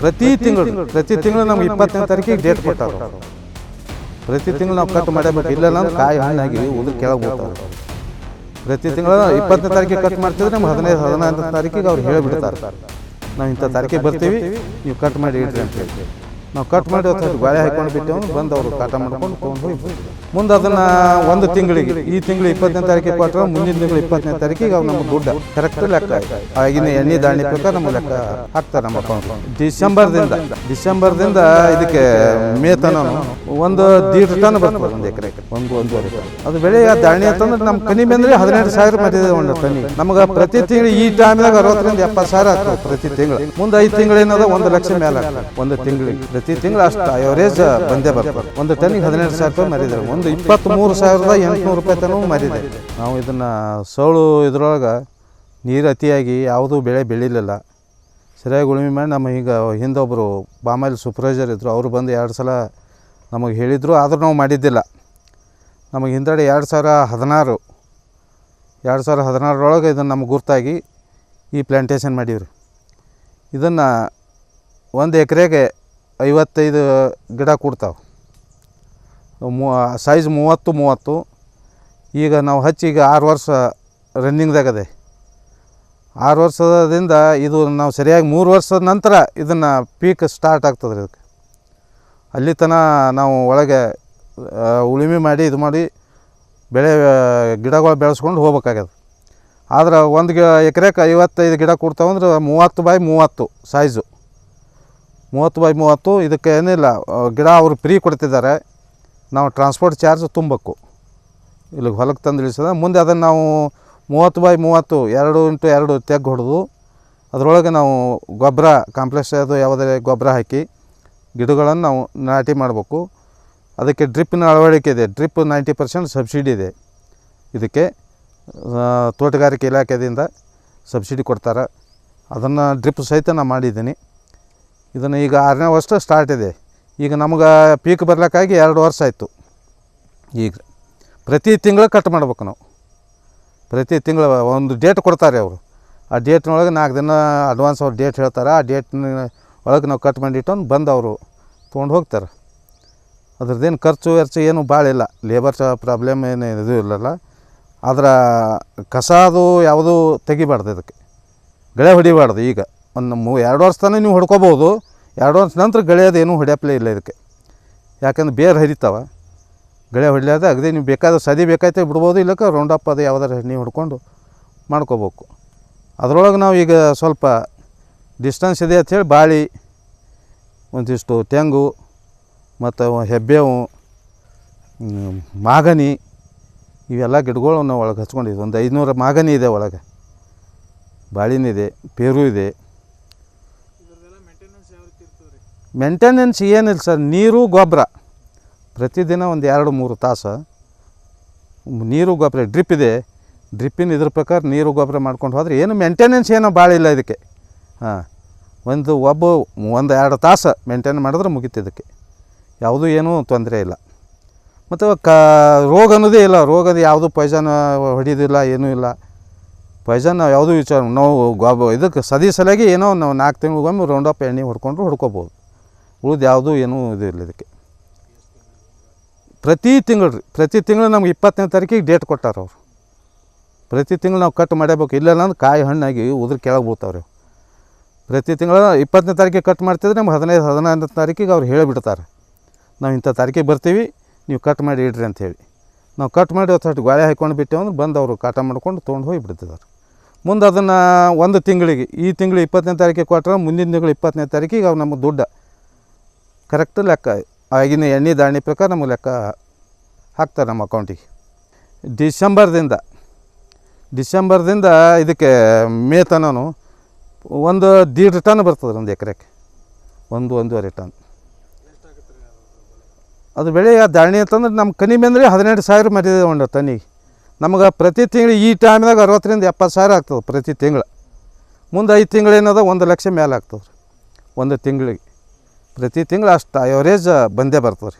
ಪ್ರತಿ ತಿಂಗಳು ನಮ್ಗೆ 20ನೇ ತಾರೀಕಿಗೆ ಡೇಟ್ ಕೊಟ್ಟಾರ. ಪ್ರತಿ ತಿಂಗಳು ನಾವು ಕಟ್ ಮಾಡಬೇಕು, ಇಲ್ಲ ಅಂದ್ರೆ ಕಾಯಿ ಹಣ್ಣಾಗಿ ಉದ್ರ ಕೆಳಗೆ ಹೋಗ್ತಾರೆ. ಪ್ರತಿ ತಿಂಗಳು 20ನೇ ತಾರೀಕಿಗೆ ಕಟ್ ಮಾಡ್ತಿದ್ರೆ ನಮ್ಗೆ 15-16ನೇ ತಾರೀಕಿಗೆ ಅವ್ರು ಹೇಳಿಬಿಡ್ತಾರೆ, ನಾವು ಇಂಥ ತಾರೀಕಿಗೆ ಬರ್ತೀವಿ, ನೀವು ಕಟ್ ಮಾಡಿ ಇಡ್ರಿ ಅಂತ ಹೇಳಿ. ನಾವು ಕಟ್ ಮಾಡಿ ಹೊತ್ತು ಗಾಳಿ ಹಾಕ್ಕೊಂಡು ಬಿಟ್ಟೇವು, ಬಂದು ಅವರು ಕಾಟ ಮಾಡ್ಕೊಂಡು ತೊಗೊಂಡು ಹೋಗಿ ಮುಂದೆ ಅದನ್ನು ಒಂದು ತಿಂಗಳಿಗೆ, ಈ ತಿಂಗಳು 20ನೇ ತಾರೀಕಿಗೆ ಕೊಟ್ಟರೆ ಮುಂದಿನ ತಿಂಗಳು 20ನೇ ತಾರೀಕಿಗೆ ಅವ್ರು ನಮ್ಮ ದುಡ್ಡು ಕರೆಕ್ಟ್ ಲೆಕ್ಕ ಆಗಿನ ಎಣ್ಣೆ ದಾಣಿ ಪ್ರಕಾರ ನಮ್ಗೆ ಲೆಕ್ಕ ಹಾಕ್ತಾರೆ ನಮ್ಮ ಅಕೌಂಟ್. ಡಿಸೆಂಬರ್ದಿಂದ ಇದಕ್ಕೆ ಮೇ ತನಕ 1.5 ಟನ್ ಬರ್ತದೆ, ಒಂದು ಎಕರೆಗೆ 1-1.5 ಟನ್. ಅದು ಬೆಳೆ ದಾಣಿ ಅಂತಂದ್ರೆ ನಮ್ಮ ಕನಿಮೆ ಅಂದರೆ 17,000 ಮಟ್ಟಿದೆ ಒಂದು ಟನ್ನಿ. ನಮ್ಗೆ ಪ್ರತಿ ತಿಂಗಳು ಈ ಟೈಮ್ನಾಗ 60,000-70,000 ಆಗ್ತದೆ ಪ್ರತಿ ತಿಂಗಳು. ಮುಂದೆ 5 ತಿಂಗಳು ಏನದ 1 ಲಕ್ಷ ಮೇಲೆ ಆಗ್ತದೆ ಒಂದು ತಿಂಗಳಿಗೆ. ಪ್ರತಿ ತಿಂಗಳು ಅಷ್ಟು ಅವರೇಜ್ ಬಂದೇ ಬರ್ತದೆ. ಒಂದು ಟನ್ನಿಗೆ 17,000 ರೂಪಾಯಿ ಮರಿದ್ದಾರೆ. ಒಂದು 23,800 ರೂಪಾಯಿ ತನಕ ಮರಿದೆ. ನಾವು ಇದನ್ನು ಸೌಳು ಇದ್ರೊಳಗೆ ನೀರು ಅತಿಯಾಗಿ ಯಾವುದೂ ಬೆಳೆ ಬೆಳೀಲಿಲ್ಲ, ಸರಿಯಾಗಿ ಉಳುಮೆ ಮಾಡಿ ನಮ್ಮ ಈಗ ಹಿಂದೊಬ್ಬರು ಬಾಮಾಲಿ ಸೂಪರ್ವೈಸರ್ ಇದ್ದರು, ಅವರು ಬಂದು 2 ಸಲ ನಮಗೆ ಹೇಳಿದರು, ಆದರೂ ನಾವು ಮಾಡಿದ್ದಿಲ್ಲ. ನಮಗೆ ಹಿಂದಡೆ 2016 ಇದನ್ನು ನಮ್ಗೆ ಗುರ್ತಾಗಿ ಈ ಪ್ಲ್ಯಾಂಟೇಷನ್ ಮಾಡೀವ್ರಿ. ಇದನ್ನು ಒಂದು ಎಕರೆಗೆ 55 ಗಿಡ ಕೊಡ್ತಾವೆ. ಸೈಜ್ 30-30. ಈಗ ನಾವು ಹಚ್ಚಿ ಈಗ 6 ವರ್ಷ ರನ್ನಿಂಗ್ದಾಗದೆ. 6 ವರ್ಷದಿಂದ ಇದು ನಾವು ಸರಿಯಾಗಿ 3 ವರ್ಷದ ನಂತರ ಇದನ್ನು ಪೀಕ್ ಸ್ಟಾರ್ಟ್ ಆಗ್ತದೆ ರೀ. ಇದಕ್ಕೆ ಅಲ್ಲಿ ತನಕ ನಾವು ಒಳಗೆ ಉಳುಮೆ ಮಾಡಿ ಇದು ಮಾಡಿ ಬೆಳೆ ಗಿಡಗಳು ಬೆಳೆಸ್ಕೊಂಡು ಹೋಗ್ಬೇಕಾಗ್ಯದ. ಆದ್ರೆ ಒಂದು ಎಕರೆಗೆ 55 ಗಿಡ ಕೊಡ್ತಾವಂದ್ರೆ 30x30 ಸೈಜು, 30x30. ಇದಕ್ಕೆ ಏನಿಲ್ಲ, ಗಿಡ ಅವರು ಫ್ರೀ ಕೊಡ್ತಿದ್ದಾರೆ, ನಾವು ಟ್ರಾನ್ಸ್ಪೋರ್ಟ್ ಚಾರ್ಜ್ ತುಂಬಬೇಕು, ಇಲ್ಲಿಗೆ ಹೊಲಕ್ಕೆ ತಂದು ಇಳಿಸೋದ. ಮುಂದೆ ಅದನ್ನು ನಾವು 30x30 2x2 ತೆಗ್ಗು ಹೊಡೆದು ಅದರೊಳಗೆ ನಾವು ಗೊಬ್ಬರ ಕಾಂಪ್ಲೆಕ್ಸ್ ಅದು ಯಾವುದೇ ಗೊಬ್ಬರ ಹಾಕಿ ಗಿಡಗಳನ್ನು ನಾವು ನಾಟಿ ಮಾಡಬೇಕು. ಅದಕ್ಕೆ ಡ್ರಿಪ್ಪಿನ ಅಳವಡಿಕೆ ಇದೆ. ಡ್ರಿಪ್ 90% ಸಬ್ಸಿಡಿ ಇದೆ. ಇದಕ್ಕೆ ತೋಟಗಾರಿಕೆ ಇಲಾಖೆಯಿಂದ ಸಬ್ಸಿಡಿ ಕೊಡ್ತಾರೆ. ಅದನ್ನು ಡ್ರಿಪ್ ಸಹಿತ ನಾನು ಮಾಡಿದ್ದೀನಿ. ಇದನ್ನು ಈಗ 6ನೇ ವರ್ಷ ಸ್ಟಾರ್ಟ್ ಇದೆ. ಈಗ ನಮ್ಗೆ ಪೀಕ್ ಬರ್ಲಿಕ್ಕಾಗಿ 2 ವರ್ಷ ಆಯಿತು. ಈಗ ಪ್ರತಿ ತಿಂಗಳು ಕಟ್ ಮಾಡ್ಬೇಕು ನಾವು. ಪ್ರತಿ ತಿಂಗಳು ಒಂದು ಡೇಟ್ ಕೊಡ್ತಾರೆ ಅವರು. ಆ ಡೇಟ್ನೊಳಗೆ 4 ದಿನ ಅಡ್ವಾನ್ಸ್ ಅವ್ರು ಡೇಟ್ ಹೇಳ್ತಾರೆ. ಆ ಡೇಟ್ನ ಒಳಗೆ ನಾವು ಕಟ್ ಮಾಡಿಟ್ಟು ಬಂದು ಅವರು ತೊಗೊಂಡು ಹೋಗ್ತಾರೆ. ಅದ್ರದ್ದೇನು ಖರ್ಚು ಏನು ಭಾಳ ಇಲ್ಲ. ಲೇಬರ್ ಪ್ರಾಬ್ಲಮ್ ಏನು ಇದು ಇಲ್ಲಲ್ಲ. ಆದ್ರೆ ಕಸ ಅದು ಯಾವುದೂ ತೆಗಿಬಾರ್ದು, ಇದಕ್ಕೆ ಗಳೆ ಹೊಡಿಬಾರ್ದು. ಈಗ ಒಂದು 2 ವರ್ಷ ತನಕ ನೀವು ಹೊಡ್ಕೋಬೋದು. 2 ವರ್ಷ ನಂತರ ಗಳೆಯೋದು ಏನೂ ಹೊಡ್ಯಪ್ಲೇ ಇಲ್ಲ ಇದಕ್ಕೆ. ಯಾಕಂದ್ರೆ ಬೇರೆ ಹರಿತಾವೆ, ಗಳೆ ಹೊಡ್ಲಾದ ಅಗದಿ ನೀವು ಬೇಕಾದ್ರೆ ಸದಿ ಬೇಕಾಯ್ತು ಬಿಡ್ಬೋದು, ಇಲ್ಲಕ್ಕೆ ರೌಂಡಪ್ ಅದು ಯಾವುದಾರು ನೀವು ಹೊಡ್ಕೊಂಡು ಮಾಡ್ಕೋಬೇಕು. ಅದರೊಳಗೆ ನಾವು ಈಗ ಸ್ವಲ್ಪ ಡಿಸ್ಟೆನ್ಸ್ ಇದೆ ಅಂಥೇಳಿ ಬಾಳೆ, ಒಂದಿಷ್ಟು ತೆಂಗು ಮತ್ತು ಹೆಬ್ಬೇವು, ಮಾಗನಿ, ಇವೆಲ್ಲ ಗಿಡಗಳು ನಾವು ಒಳಗೆ ಹಚ್ಕೊಂಡಿದ್ವಿ. ಒಂದು 500 ಮಾಗನಿ ಇದೆ ಒಳಗೆ, ಬಾಳಿನಿದೆ, ಪೇರು ಇದೆ. ಮೇಂಟೆನೆನ್ಸ್ ಏನಿಲ್ಲ ಸರ್, ನೀರು ಗೊಬ್ಬರ ಪ್ರತಿದಿನ ಒಂದು 2-3 ತಾಸು ನೀರು ಗೊಬ್ಬರ. ಡ್ರಿಪ್ ಇದೆ, ಡ್ರಿಪ್ಪಿನ ಇದ್ರ ಪ್ರಕಾರ ನೀರು ಗೊಬ್ಬರ ಮಾಡ್ಕೊಂಡು ಹೋದರೆ ಏನು ಮೇಂಟೆನೆನ್ಸ್ ಏನೋ ಭಾಳ ಇಲ್ಲ ಇದಕ್ಕೆ. ಹಾಂ, ಒಂದು 1-2 ತಾಸು ಮೇಂಟೈನ್ ಮಾಡಿದ್ರೆ ಮುಗೀತು. ಇದಕ್ಕೆ ಯಾವುದೂ ಏನೂ ತೊಂದರೆ ಇಲ್ಲ. ಮತ್ತು ರೋಗ ಅನ್ನೋದೇ ಇಲ್ಲ. ರೋಗದ ಯಾವುದೂ ಪಾಯ್ಸನ್ ಹೊಡಿಯೋದಿಲ್ಲ, ಏನೂ ಇಲ್ಲ. ಪಾಯ್ಸನ್ ನಾವು ಯಾವುದೂ ವಿಚಾರ ನಾವು ಇದಕ್ಕೆ ಸದಿ ಸಲುವಾಗಿ ಏನೋ ನಾವು 4 ತಿಂಗಳಿಗೊಮ್ಮೆ ರೌಂಡಪ್ ಎಣ್ಣೆ ಹೊಡ್ಕೊಬೋದು. ಉಳಿದು ಯಾವುದೂ ಏನೂ ಇದು ಇಲ್ಲ ಇದಕ್ಕೆ. ಪ್ರತಿ ತಿಂಗಳು ನಮ್ಗೆ 20ನೇ ತಾರೀಕಿಗೆ ಡೇಟ್ ಕೊಟ್ಟಾರ ಅವರು. ಪ್ರತಿ ತಿಂಗಳು ನಾವು ಕಟ್ ಮಾಡಬೇಕು, ಇಲ್ಲ ಅಂದ್ರೆ ಕಾಯಿ ಹಣ್ಣಾಗಿ ಉದ್ರ ಕೆಳಗೆ ಬೀಳ್ತಾವ್ರಿ. ಪ್ರತಿ ತಿಂಗಳು 20ನೇ ತಾರೀಕಿಗೆ ಕಟ್ ಮಾಡ್ತಿದ್ರೆ ನಮ್ಗೆ 15-16ನೇ ತಾರೀಕಿಗೆ ಅವ್ರು ಹೇಳಿಬಿಡ್ತಾರೆ, ನಾವು ಇಂಥ ತಾರೀಕಿಗೆ ಬರ್ತೀವಿ, ನೀವು ಕಟ್ ಮಾಡಿ ಇಡ್ರಿ ಅಂಥೇಳಿ. ನಾವು ಕಟ್ ಮಾಡಿ ಹೊತ್ತು ಗಾಳಿ ಹಾಕ್ಕೊಂಡು ಬಿಟ್ಟೇವು ಅಂದ್ರೆ ಬಂದು ಅವರು ಕಾಟ ಮಾಡ್ಕೊಂಡು ತೊಗೊಂಡು ಹೋಗಿ ಬಿಡ್ತಿದ್ದಾರೆ. ಮುಂದೆ ಅದನ್ನು ಒಂದು ತಿಂಗಳಿಗೆ, ಈ ತಿಂಗಳು 20ನೇ ತಾರೀಕಿಗೆ ಕೊಟ್ಟರೆ ಮುಂದಿನ ತಿಂಗಳು 20ನೇ ತಾರೀಕಿಗೆ ಅವ್ರು ನಮಗೆ ದುಡ್ಡು ಕರೆಕ್ಟ್ ಲೆಕ್ಕ ಆಗಿನ ಎಣ್ಣೆ ದಾಣಿ ಪ್ರಕಾರ ನಮಗೆ ಲೆಕ್ಕ ಹಾಕ್ತಾರೆ ನಮ್ಮ ಅಕೌಂಟಿಗೆ. ಡಿಸೆಂಬರ್ದಿಂದ ಇದಕ್ಕೆ ಮೇ ತನಕ 1.5 ಟನ್ ಬರ್ತದೆ ಒಂದು ಎಕರೆಗೆ, 1-1.5 ಟನ್. ಅದು ಬೆಳೆ ದಾಣಿ ಅಂತಂದ್ರೆ ನಮ್ಮ ಕನಿಮೆ ಅಂದರೆ 17,000 ಮಟ್ಟಿದೆ ಒಂದು ಟನ್ನಿಗೆ. ನಮಗೆ ಪ್ರತಿ ತಿಂಗಳು ಈ ಟೈಮ್ದಾಗ 60,000-70,000 ಆಗ್ತದೆ ಪ್ರತಿ ತಿಂಗಳು. ಮುಂದೆ 5 ತಿಂಗಳು ಏನದ 1 ಲಕ್ಷ ಮೇಲೆ ಆಗ್ತದೆ ರೀ ಒಂದು ತಿಂಗಳಿಗೆ. ಪ್ರತಿ ತಿಂಗಳು ಅಷ್ಟು ಅವರೇಜ್ ಬಂದೇ ಬರ್ತದೆ ರೀ.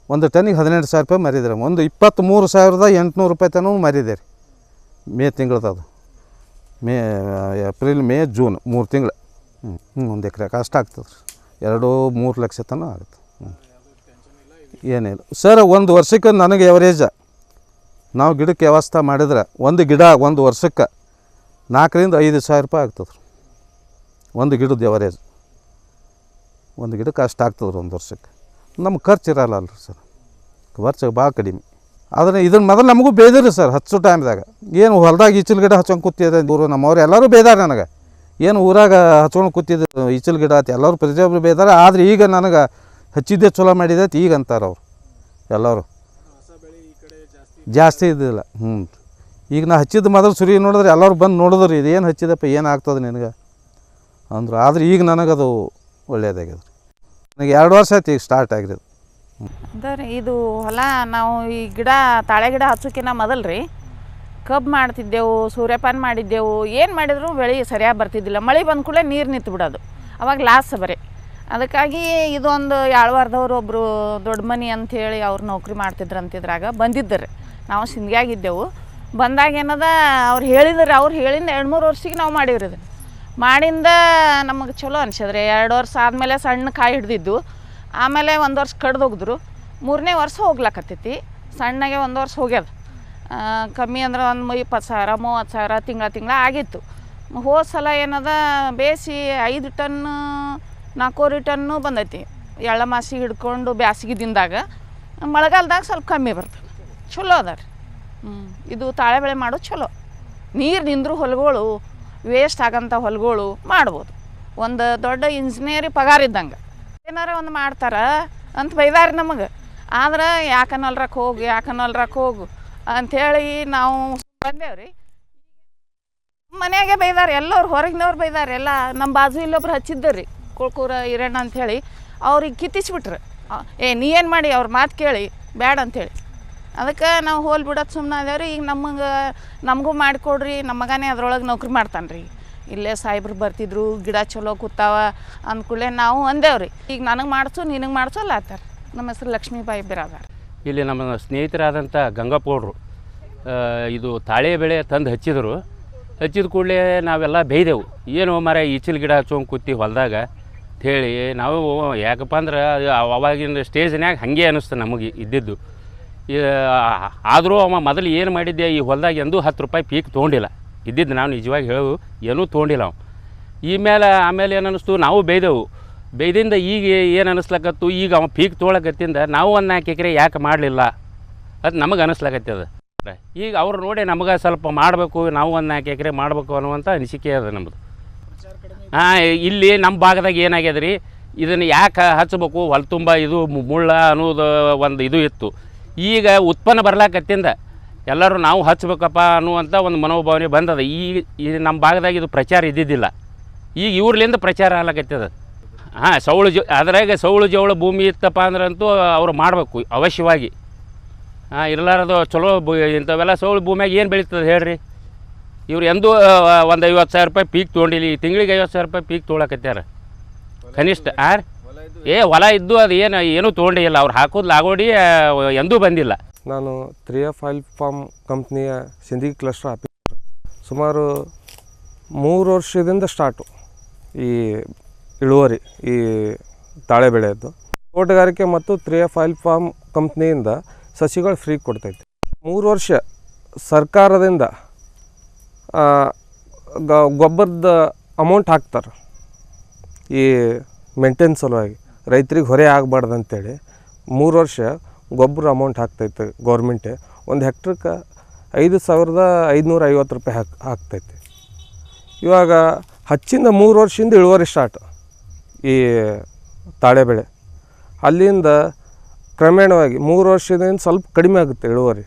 ಒಂದು ಟನ್ನಿಗೆ 17,000 ರೂಪಾಯಿ ಮರಿದ್ದಾರೆ. ಒಂದು 23,800 ರೂಪಾಯಿ ತನಕ ಮರಿದೆ ರೀ ಮೇ ತಿಂಗಳದ್ದು. ಅದು ಏಪ್ರಿಲ್, ಮೇ, ಜೂನ್ 3 ತಿಂಗಳು ಒಂದು ಎಕರೆಗೆ ಅಷ್ಟು ಆಗ್ತದೆ ರೀ 2-3 ಲಕ್ಷ ತನಕ ಆಗುತ್ತೆ. ಏನಿಲ್ಲ ಸರ್, ಒಂದು ವರ್ಷಕ್ಕೆ ನನಗೆ ಎವರೇಜ ನಾವು ಗಿಡಕ್ಕೆ ವ್ಯವಸ್ಥೆ ಮಾಡಿದ್ರೆ ಒಂದು ಗಿಡ ಒಂದು ವರ್ಷಕ್ಕೆ 4,000-5,000 ರೂಪಾಯಿ ಆಗ್ತದೆ. ಒಂದು ಗಿಡದ ಎವರೇಜ್ ಒಂದು ಗಿಡಕ್ಕೆ ಅಷ್ಟು ಆಗ್ತದೆ ಒಂದು ವರ್ಷಕ್ಕೆ. ನಮ್ಮ ಖರ್ಚು ಇರಲ್ಲ ಅಲ್ರಿ ಸರ್, ಖರ್ಚು ಭಾಳ ಕಡಿಮೆ. ಆದರೆ ಇದನ್ನು ಮೊದಲು ನಮಗೂ ಬೇದಿರಿ ಸರ್ ಹಚ್ಚೋ ಟೈಮ್ದಾಗ. ಏನು ಹೊಲದಾಗ ಈಚಲು ಗಿಡ ಹಚ್ಕೊಂಡು ಕೂತಿದೆ ಊರು ನಮ್ಮವ್ರು ಎಲ್ಲರೂ ಬೇದಾರೆ ನನಗೆ. ಏನು ಊರಾಗ ಹಚ್ಕೊಂಡು ಕೂತಿದ್ದು ಈಚಲು ಗಿಡ ಆಯ್ತು ಎಲ್ಲರೂ ಪ್ರತಿಯೊಬ್ಬರು ಬೇದಾರೆ. ಆದರೆ ಈಗ ನನಗೆ ಹಚ್ಚಿದ್ದೆ ಚಲೋ ಮಾಡಿದೆ ಅಂತ ಈಗ ಅಂತಾರೆ ಅವರು ಎಲ್ಲರೂ. ಜಾಸ್ತಿ ಇದ್ದಿಲ್ಲ. ಈಗ ನಾ ಹಚ್ಚಿದ್ದು ಮೊದಲು ಸುರಿ ನೋಡಿದ್ರೆ ಎಲ್ಲರೂ ಬಂದು ನೋಡಿದ್ರಿ ಇದು ಏನು ಹಚ್ಚಿದಪ್ಪ ಏನು ಆಗ್ತದೆ ನಿನಗೆ ಅಂದರು. ಆದರೆ ಈಗ ನನಗದು ಒಳ್ಳೆಯದಾಗಿದೆ. ನನಗೆ 2 ವರ್ಷ ಆಯ್ತು ಈಗ ಸ್ಟಾರ್ಟ್ ಆಗಿರೋದು. ಅಂದರೆ ಇದು ಹೊಲ ನಾವು ಈ ಗಿಡ ತಾಳೆ ಗಿಡ ಹಚ್ಚೋಕ್ಕಿಂತ ಮೊದಲು ರೀ ಕಬ್ಬು ಮಾಡ್ತಿದ್ದೆವು, ಸೂರ್ಯಪಾನ ಮಾಡಿದ್ದೆವು. ಏನು ಮಾಡಿದ್ರು ಬೆಳೆ ಸರಿಯಾಗಿ ಬರ್ತಿದ್ದಿಲ್ಲ. ಮಳೆ ಬಂದ ಕೂಡಲೇ ನೀರು ನಿಂತು ಬಿಡೋದು, ಅವಾಗ ಲಾಸ್ ಬರೀ. ಅದಕ್ಕಾಗಿ ಇದೊಂದು ಯಾಳ್ವಾರದವ್ರು ಒಬ್ಬರು ದೊಡ್ಡ ಮನಿ ಅಂಥೇಳಿ ಅವ್ರು ನೌಕರಿ ಮಾಡ್ತಿದ್ರು ಅಂತಿದ್ರಾಗ ಬಂದಿದ್ದರು. ನಾವು ಸಿಂಧಿಯಾಗಿದ್ದೆವು. ಬಂದಾಗ ಏನದ ಅವ್ರು ಹೇಳಿದ್ರು, ಅವ್ರು ಹೇಳಿಂದ 2-3 ವರ್ಷಕ್ಕೆ ನಾವು ಮಾಡೀವ್ರಿ. ಇದು ಮಾಡಿಂದ ನಮಗೆ ಚಲೋ ಅನ್ಸಿದ್ರಿ. 2 ವರ್ಷ ಆದಮೇಲೆ ಸಣ್ಣ ಕಾಯಿ ಹಿಡ್ದಿದ್ದು, ಆಮೇಲೆ 1 ವರ್ಷ ಕಡ್ದು ಹೋಗಿದ್ರು. 3ನೇ ವರ್ಷ ಹೋಗ್ಲಕತ್ತೈತಿ. ಸಣ್ಣಗೆ 1 ವರ್ಷ ಹೋಗ್ಯದ. ಕಮ್ಮಿ ಅಂದ್ರೆ ಒಂದು 20,000-30,000 ತಿಂಗಳ ಆಗಿತ್ತು. ಹೋದ ಸಲ ಏನದ ಬೇಸಿ 5 ಟನ್ 4 ಟನ್ನು ಬಂದೈತಿ. ಎಳ್ಳ ಮಾಸಿ ಹಿಡ್ಕೊಂಡು ಬ್ಯಾಸಿಗೆ ದಿನದಾಗ. ಮಳೆಗಾಲದಾಗ ಸ್ವಲ್ಪ ಕಮ್ಮಿ ಬರ್ತದೆ. ಚಲೋ ಅದ ರೀ. ಇದು ತಾಳೆ ಬೆಳೆ ಮಾಡೋದು ಚಲೋ. ನೀರು ನಿಂದ್ರು ಹೊಲಗಳು ವೇಸ್ಟ್ ಆಗಂಥ ಹೊಲಗಳು ಮಾಡ್ಬೋದು. ಒಂದು ದೊಡ್ಡ ಇಂಜಿನಿಯರಿ ಪಗಾರ ಇದ್ದಂಗೆ. ಏನಾರ ಒಂದು ಮಾಡ್ತಾರೆ ಅಂತ ಬೈದಾರೆ ನಮಗೆ. ಆದ್ರೆ ಯಾಕನ್ನಲ್ರಕ್ಕೆ ಹೋಗು ಅಂಥೇಳಿ ನಾವು ಬಂದೇವ್ರಿ. ಮನೆಯಾಗೆ ಬೈದಾರೆ ಎಲ್ಲವ್ರು, ಹೊರಗಿನವ್ರು ಬೈದಾರೆ ಎಲ್ಲ. ನಮ್ಮ ಬಾಜು ಇಲ್ಲೊಬ್ರು ಹಚ್ಚಿದ್ದರಿ ಕುಳ್ಕೂರ ಈರಣ್ಣ ಅಂಥೇಳಿ. ಅವ್ರಿಗೆ ಕಿತ್ತಿಸ್ಬಿಟ್ರು. ನೀ ಏನು ಮಾಡಿ ಅವ್ರ ಮಾತು ಕೇಳಿ ಬ್ಯಾಡ ಅಂಥೇಳಿ. ಅದಕ್ಕೆ ನಾವು ಹೋಲ್ ಬಿಡೋದು ಸುಮ್ಮನೆ ಅದೇವ್ರಿ. ಈಗ ನಮಗೂ ಮಾಡಿಕೊಡ್ರಿ, ನಮ್ಮ ಮಗನೇ ಅದ್ರೊಳಗೆ ನೌಕರಿ ಮಾಡ್ತಾನೆ ರೀ. ಇಲ್ಲೇ ಸಾಹೇಬ್ರು ಬರ್ತಿದ್ರು, ಗಿಡ ಚಲೋ ಕೂತಾವ ಅಂದ್ಕೂಡಲೇ ನಾವು ಅಂದೇವ್ರಿ. ಈಗ ನನಗೆ ಮಾಡಿಸು ನಿನಗೆ ಮಾಡಿಸು ಅಲ್ಲ ಆತಾರೆ. ನಮ್ಮ ಹೆಸರು ಲಕ್ಷ್ಮೀಬಾಯಿ ಬಿರಾದಾರ. ಇಲ್ಲಿ ನಮ್ಮ ಸ್ನೇಹಿತರಾದಂಥ ಗಂಗಪ್ಪಗೌಡರು ಇದು ತಾಳೆ ಬೆಳೆ ತಂದು ಹಚ್ಚಿದ್ರು. ಹಚ್ಚಿದ ಕೂಡಲೇ ನಾವೆಲ್ಲ ಬೇಯ್ದೆವು. ಏನು ಮರ ಈಚಲು ಗಿಡ ಹಚ್ಚೋಂಗೆ ಕೂತಿ ಹೊಲದಾಗ ಅಂಥೇಳಿ ನಾವು. ಯಾಕಪ್ಪ ಅಂದ್ರೆ ಅವಾಗಿನ ಸ್ಟೇಜ್ನ್ಯಾಗ ಹಾಗೆ ಅನ್ನಿಸ್ತು ನಮಗೆ ಇದ್ದಿದ್ದು. ಆದರೂ ಅವ ಮೊದಲು ಏನು ಮಾಡಿದ್ದೆ, ಈ ಹೊಲದಾಗ ಎಂದೂ 10 ರೂಪಾಯಿ ಪೀಕ್ ತೊಗೊಂಡಿಲ್ಲ ಇದ್ದಿದ್ದು. ನಾವು ನಿಜವಾಗಿ ಹೇಳು ಏನೂ ತೊಗೊಂಡಿಲ್ಲ ಅವು. ಆಮೇಲೆ ಏನು ಅನ್ನಿಸ್ತು, ನಾವು ಬೇಯ್ದಿಂದ ಈಗ ಏನು ಅನ್ನಿಸ್ಲಕತ್ತು, ಈಗ ಅವ ಪೀಕ್ ತೊಗೊಳಕತ್ತಿಂದ ನಾವು ಒಂದು 4 ಎಕರೆ ಯಾಕೆ ಮಾಡಲಿಲ್ಲ ಅದು ನಮಗೆ ಅನ್ನಿಸ್ಲಕತ್ತದ. ಈಗ ಅವ್ರು ನೋಡಿ ನಮಗೆ ಸ್ವಲ್ಪ ಮಾಡಬೇಕು, ನಾವು ಒಂದು 4 ಎಕರೆ ಮಾಡಬೇಕು ಅನ್ನುವಂಥ ಅನಿಸಿಕೆ ಅದ ನಮ್ಮದು. ಇಲ್ಲಿ ನಮ್ಮ ಭಾಗದಾಗ ಏನಾಗ್ಯದ ರೀ, ಇದನ್ನು ಯಾಕೆ ಹಚ್ಚಬೇಕು, ಹೊಲ ತುಂಬ ಇದು ಮುಳ್ಳ ಅನ್ನೋದು ಒಂದು ಇದು ಇತ್ತು. ಈಗ ಉತ್ಪನ್ನ ಬರ್ಲಾಕತ್ತಿಂದ ಎಲ್ಲರೂ ನಾವು ಹಚ್ಬೇಕಪ್ಪ ಅನ್ನುವಂಥ ಒಂದು ಮನೋಭಾವನೆ ಬಂದದ. ಈ ನಮ್ಮ ಭಾಗದಾಗ ಇದು ಪ್ರಚಾರ ಇದ್ದಿದ್ದಿಲ್ಲ. ಈಗ ಇವ್ರಲಿಂದ ಪ್ರಚಾರ ಆಗ್ಲಕತ್ತದ. ಅದ್ರಾಗ ಸೌಳು ಜವಳ ಭೂಮಿ ಇತ್ತಪ್ಪ ಅಂದ್ರಂತೂ ಅವ್ರು ಮಾಡಬೇಕು ಅವಶ್ಯವಾಗಿ. ಇರಲಾರದು ಚಲೋ ಇಂಥವೆಲ್ಲ ಸೌಳು ಭೂಮಿಯಾಗ ಏನು ಬೆಳೀತದೆ ಹೇಳ್ರಿ. ಇವ್ರು ಎಂದೂ ಒಂದು 50,000 ರೂಪಾಯಿ ಪೀಕ್ ತೊಗೊಂಡಿಲ್ಲ. ಈ ತಿಂಗಳಿಗೆ 50,000 ರೂಪಾಯಿ ಪೀಕ್ ತೊಗೊಳಕತ್ಯಾರ ಕನಿಷ್ಠ. ಹೊಲ ಇದ್ದು ಅದು ಏನೂ ತೊಗೊಂಡಿಲ್ಲ. ಅವ್ರು ಹಾಕೋದು ಲಾಗೋಡಿ ಎಂದೂ ಬಂದಿಲ್ಲ. ನಾನು 3F ಆಯಿಲ್ ಫಾರ್ಮ್ ಕಂಪ್ನಿಯ ಸಿಂದಗಿ ಕ್ಲಸ್ಟರ್ ಆಫೀಸರ್. ಸುಮಾರು 3 ವರ್ಷದಿಂದ ಸ್ಟಾರ್ಟು ಈ ಇಳುವರಿ, ಈ ತಾಳೆ ಬೆಳೆಯದ್ದು. ತೋಟಗಾರಿಕೆ ಮತ್ತು 3F ಆಯಿಲ್ ಫಾರ್ಮ್ ಕಂಪ್ನಿಯಿಂದ ಸಸಿಗಳು ಫ್ರೀ ಕೊಡ್ತೈತಿ. 3 ವರ್ಷ ಸರ್ಕಾರದಿಂದ ಗೊಬ್ಬರದ ಅಮೌಂಟ್ ಹಾಕ್ತಾರೆ. ಈ ಮೇಂಟೈನ್ ಸಲುವಾಗಿ ರೈತರಿಗೆ ಹೊರೆ ಆಗಬಾರ್ದು ಅಂತೇಳಿ 3 ವರ್ಷ ಗೊಬ್ಬರ ಅಮೌಂಟ್ ಹಾಕ್ತೈತೆ ಗೌರ್ಮೆಂಟೇ. ಒಂದು ಹೆಕ್ಟ್ರಕ್ಕೆ 5,550 ರೂಪಾಯಿ ಹಾಕ್ತೈತಿ. ಇವಾಗ ಹಚ್ಚಿಂದ 3 ವರ್ಷದಿಂದ ಇಳುವರಿ ಸ್ಟಾರ್ಟ್ ಈ ತಾಳೆ ಬೆಳೆ. ಅಲ್ಲಿಂದ ಕ್ರಮೇಣವಾಗಿ 3 ವರ್ಷದಿಂದ ಸ್ವಲ್ಪ ಕಡಿಮೆ ಆಗುತ್ತೆ ಇಳುವರಿ,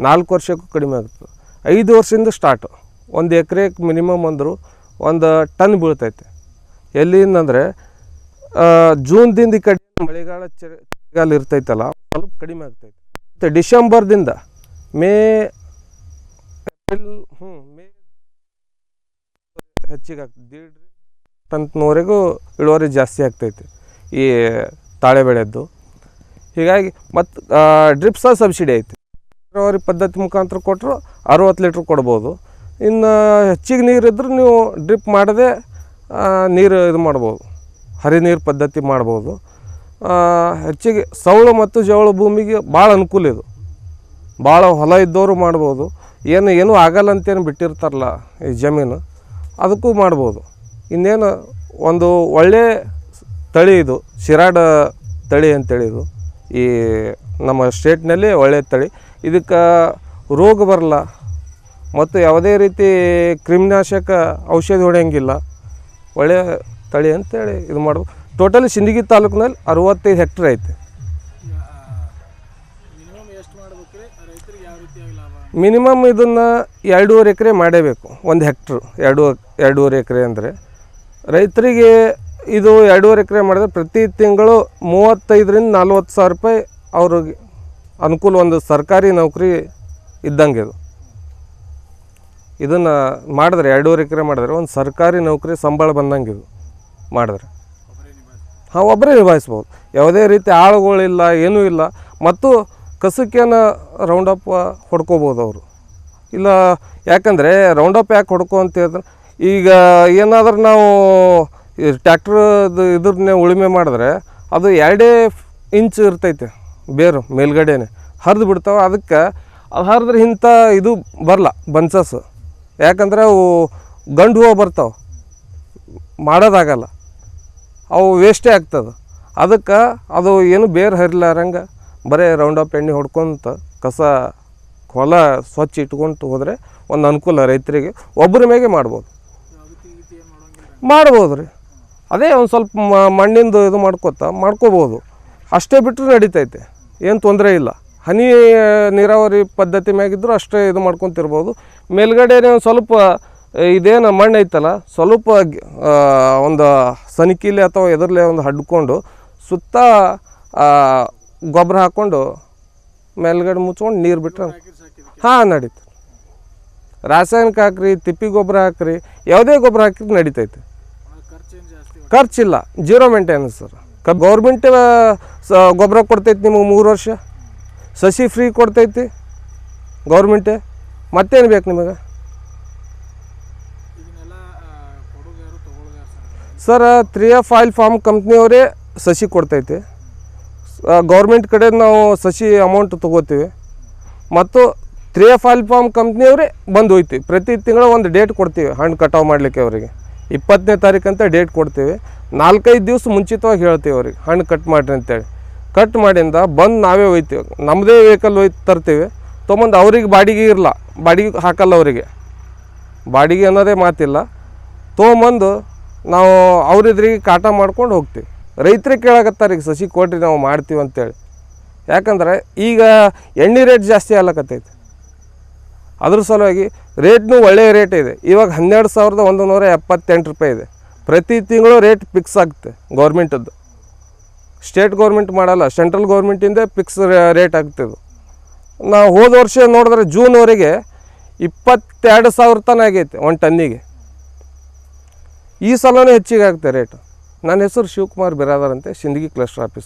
4 ವರ್ಷಕ್ಕೂ ಕಡಿಮೆ ಆಗುತ್ತೆ. 5 ವರ್ಷದಿಂದ ಸ್ಟಾರ್ಟು. 1 ಎಕರೆಗೆ ಮಿನಿಮಮ್ ಅಂದರು 1 ಟನ್ ಬೀಳ್ತೈತೆ. ಎಲ್ಲಿಂದಂದರೆ ಜೂನ್ದಿಂದ ಈ ಕಡೆ ಮಳೆಗಾಲ ಇರ್ತೈತಲ್ಲ ಸ್ವಲ್ಪ ಕಡಿಮೆ ಆಗ್ತೈತೆ. ಮತ್ತು ಡಿಸೆಂಬರ್ದಿಂದ ಮೇ ಹೆಚ್ಚಿಗೆ ಆಗ್ತದೆ. 1.5 ಟನ್ವರೆಗೂ ಇಳುವರಿ ಜಾಸ್ತಿ ಆಗ್ತೈತೆ ಈ ತಾಳೆ ಬೆಳೆದ್ದು. ಹೀಗಾಗಿ ಮತ್ತು ಡ್ರಿಪ್ಸ ಸಬ್ಸಿಡಿ ಐತಿ. ನೀರಾವರಿ ಪದ್ಧತಿ ಮುಖಾಂತರ ಕೊಟ್ಟರು 60 ಲೀಟ್ರ್ ಕೊಡ್ಬೋದು. ಇನ್ನು ಹೆಚ್ಚಿಗೆ ನೀರಿದ್ರೆ ನೀವು ಡ್ರಿಪ್ ಮಾಡದೆ ನೀರು ಇದು ಮಾಡ್ಬೋದು, ಹರಿ ನೀರು ಪದ್ಧತಿ ಮಾಡ್ಬೋದು. ಹೆಚ್ಚಿಗೆ ಸೌಳು ಮತ್ತು ಜವಳು ಭೂಮಿಗೆ ಭಾಳ ಅನುಕೂಲ ಇದು. ಭಾಳ ಹೊಲ ಇದ್ದವರು ಮಾಡ್ಬೋದು. ಏನೂ ಆಗಲ್ಲ ಅಂತೇನು ಬಿಟ್ಟಿರ್ತಾರಲ್ಲ ಈ ಜಮೀನು, ಅದಕ್ಕೂ ಮಾಡ್ಬೋದು. ಇನ್ನೇನು ಒಂದು ಒಳ್ಳೆಯ ತಳಿ ಇದು ಶಿರಾಡ ತಳಿ ಅಂತೇಳಿ ಇದು ಈ ನಮ್ಮ ಸ್ಟೇಟ್ನಲ್ಲಿ ಒಳ್ಳೆಯ ತಳಿ. ಇದಕ್ಕೆ ರೋಗ ಬರಲ್ಲ ಮತ್ತು ಯಾವುದೇ ರೀತಿ ಕ್ರಿಮಿನಾಶಕ ಔಷಧಿ ಹೊಡೆಯಂಗಿಲ್ಲ. ಒಳ್ಳೆಯ ತಳಿ ಅಂತೇಳಿ ಇದು ಮಾಡ್ಬೋದು. ಟೋಟಲಿ ಸಿಂದಗಿ ತಾಲೂಕಿನಲ್ಲಿ 65 ಹೆಕ್ಟರ್ ಐತೆ. ಮಿನಿಮಮ್ ಇದನ್ನು 2.5 ಎಕರೆ ಮಾಡೇಬೇಕು. 1 ಹೆಕ್ಟ್ರು 2.5 ಎಕರೆ ಅಂದರೆ ರೈತರಿಗೆ ಇದು 2.5 ಎಕರೆ ಮಾಡಿದ್ರೆ ಪ್ರತಿ ತಿಂಗಳು 35ರಿಂದ 40 ಸಾವಿರ ರೂಪಾಯಿ ಅವ್ರಿಗೆ ಅನುಕೂಲ. ಒಂದು ಸರ್ಕಾರಿ ನೌಕರಿ ಇದ್ದಂಗೆ ಇದು. ಇದನ್ನು ಮಾಡಿದ್ರೆ 2.5 ಎಕರೆ ಮಾಡಿದ್ರೆ ಒಂದು ಸರ್ಕಾರಿ ನೌಕರಿ ಸಂಬಳ ಬಂದಂಗೆ ಇದು ಮಾಡಿದ್ರೆ. ಹಾಂ, ಒಬ್ಬರೇ ನಿಭಾಯಿಸ್ಬೋದು. ಯಾವುದೇ ರೀತಿ ಆಳುಗಳಿಲ್ಲ, ಏನೂ ಇಲ್ಲ. ಮತ್ತು ಕಸಕ್ಕೇನು ರೌಂಡಪ್ ಹೊಡ್ಕೋಬೋದು ಅವರು. ಇಲ್ಲ, ಯಾಕಂದರೆ ರೌಂಡಪ್ ಯಾಕೆ ಹೊಡ್ಕೊ ಅಂತ ಹೇಳಿದ್ರೆ, ಈಗ ಏನಾದರೂ ನಾವು ಟ್ಯಾಕ್ಟ್ರದ್ದು ಇದ್ರನ್ನೇ ಉಳುಮೆ ಮಾಡಿದ್ರೆ ಅದು 2 ಇಂಚ್ ಇರ್ತೈತೆ ಬೇರು ಮೇಲ್ಗಡೆನೆ ಹರಿದು ಬಿಡ್ತಾವೆ. ಅದಕ್ಕೆ ಅದು ಹರಿದ್ರೆ ಇಂಥ ಇದು ಬರಲ್ಲ ಬನ್ಸಸ್. ಯಾಕಂದರೆ ಅವು ಗಂಡು ಹೂವು ಬರ್ತಾವೆ, ಮಾಡೋದಾಗಲ್ಲ, ಅವು ವೇಸ್ಟೇ ಆಗ್ತದೆ. ಅದಕ್ಕೆ ಅದು ಏನು ಬೇರು ಹರಿಲಾರಂಗೆ ಬರೀ ರೌಂಡಪ್ ಎಣ್ಣೆ ಹೊಡ್ಕೊಂತ ಕಸ ಹೊಲ ಸ್ವಚ್ಛ ಇಟ್ಕೊಂತ ಹೋದರೆ ಒಂದು ಅನುಕೂಲ ರೈತರಿಗೆ. ಒಬ್ಬರ ಮೇಗೆ ಮಾಡ್ಬೋದು ರೀ. ಅದೇ ಒಂದು ಸ್ವಲ್ಪ ಮಣ್ಣಿಂದು ಇದು ಮಾಡ್ಕೋಬೋದು. ಅಷ್ಟೇ ಬಿಟ್ಟರೆ ನಡೀತೈತೆ, ಏನು ತೊಂದರೆ ಇಲ್ಲ. ಹನಿ ನೀರಾವರಿ ಪದ್ಧತಿ ಮ್ಯಾಗಿದ್ದರೂ ಅಷ್ಟೇ ಇದು ಮಾಡ್ಕೊತಿರ್ಬೋದು. ಮೇಲ್ಗಡೆ ಒಂದು ಸ್ವಲ್ಪ ಇದೇನು ಮಣ್ಣು ಐತಲ್ಲ, ಸ್ವಲ್ಪ ಒಂದು ಸನಿಕಿಲೆ ಅಥವಾ ಎದುರಲೆ ಒಂದು ಹಡ್ಕೊಂಡು ಸುತ್ತ ಗೊಬ್ಬರ ಹಾಕ್ಕೊಂಡು ಮೇಲ್ಗಡೆ ಮುಚ್ಕೊಂಡು ನೀರು ಬಿಟ್ಟರೆ ಹಾಂ ನಡೀತು. ರಾಸಾಯನಿಕ ಹಾಕ್ರಿ, ತಿಪ್ಪಿ ಗೊಬ್ಬರ ಹಾಕ್ರಿ, ಯಾವುದೇ ಗೊಬ್ಬರ ಹಾಕಿದ್ರೆ ನಡೀತೈತೆ. ಖರ್ಚಿಲ್ಲ, 0 ಮೇಂಟೆನೆನ್ಸ್ ಸರ್. ಗೌರ್ಮೆಂಟ್ ಗೊಬ್ಬರ ಕೊಡ್ತೈತಿ ನಿಮಗೆ 3 ವರ್ಷ ಸಸಿ ಫ್ರೀ ಕೊಡ್ತೈತಿ ಗೌರ್ಮೆಂಟೇ. ಮತ್ತೇನು ಬೇಕು ನಿಮಗೆ ಸರ್? 3F ಆಯಿಲ್ ಫಾರ್ಮ್ ಕಂಪ್ನಿಯವರೇ ಸಸಿ ಕೊಡ್ತೈತಿ. ಗೌರ್ಮೆಂಟ್ ಕಡೆ ನಾವು ಸಸಿ ಅಮೌಂಟ್ ತೊಗೋತೀವಿ. ಮತ್ತು 3F ಆಯಿಲ್ ಫಾರ್ಮ್ ಕಂಪ್ನಿಯವರೇ ಬಂದು ಹೋಯ್ತೀವಿ. ಪ್ರತಿ ತಿಂಗಳು ಒಂದು ಡೇಟ್ ಕೊಡ್ತೀವಿ ಹಣ್ಣು ಕಟಾವು ಮಾಡಲಿಕ್ಕೆ. ಅವರಿಗೆ 20ನೇ ತಾರೀಕು ಅಂತ ಡೇಟ್ ಕೊಡ್ತೀವಿ. 4-5 ದಿವಸ ಮುಂಚಿತವಾಗಿ ಹೇಳ್ತೀವಿ ಅವ್ರಿಗೆ ಹಣ್ಣು ಕಟ್ ಮಾಡಿರಿ ಅಂತೇಳಿ. ಕಟ್ ಮಾಡಿಂದ ಬಂದು ನಾವೇ ಒಯ್ತೀವಿ. ನಮ್ಮದೇ ವೆಹಿಕಲ್ ತರ್ತೀವಿ. ತೊಗೊಂಬಂದು ಅವ್ರಿಗೆ ಬಾಡಿಗೆ ಇರಲ್ಲ, ಬಾಡಿಗೆ ಹಾಕಲ್ಲ ಅವರಿಗೆ. ಬಾಡಿಗೆ ಅನ್ನೋದೇ ಮಾತಿಲ್ಲ. ತೊಗೊಂಬಂದು ನಾವು ಅವ್ರಿದ್ರಿಗೆ ಕಾಟ ಮಾಡ್ಕೊಂಡು ಹೋಗ್ತೀವಿ. ರೈತರಿಗೆ ಕೇಳಕತ್ತಾರೆ ಈಗ ಸಸಿ ಕೊಡ್ರಿ ನಾವು ಮಾಡ್ತೀವಿ ಅಂತೇಳಿ. ಯಾಕಂದ್ರೆ ಈಗ ಎಣ್ಣೆ ರೇಟ್ ಜಾಸ್ತಿ ಆಗ್ಲಕತ್ತೈತೆ. ಅದ್ರ ಸಲುವಾಗಿ ರೇಟ್ನೂ ಒಳ್ಳೆಯ ರೇಟ್ ಇದೆ. ಇವಾಗ 12,178 ರೂಪಾಯಿ ಇದೆ. ಪ್ರತಿ ತಿಂಗಳು ರೇಟ್ ಫಿಕ್ಸ್ ಆಗುತ್ತೆ ಗೌರ್ಮೆಂಟದ್ದು. ಸ್ಟೇಟ್ ಗೌರ್ಮೆಂಟ್ ಮಾಡಲ್ಲ, ಸೆಂಟ್ರಲ್ ಗೌರ್ಮೆಂಟಿಂದ ಫಿಕ್ಸ್ ರೇಟ್ ಆಗ್ತಿದ್ದು. ನಾವು ಹೋದ ವರ್ಷ ನೋಡಿದ್ರೆ ಜೂನ್ವರೆಗೆ 22,000 ತನಕ ಆಗೈತೆ 1 ಟನ್ನಿಗೆ. ಈ ಸಲವೂ ಹೆಚ್ಚಿಗೆ ಆಗುತ್ತೆ ರೇಟ್. ನನ್ನ ಹೆಸರು ಶಿವಕುಮಾರ್ ಬಿರಾದರ್ ಅಂತ, ಸಿಂದಗಿ ಕ್ಲಸ್ಟರ್ ಆಫೀಸ್.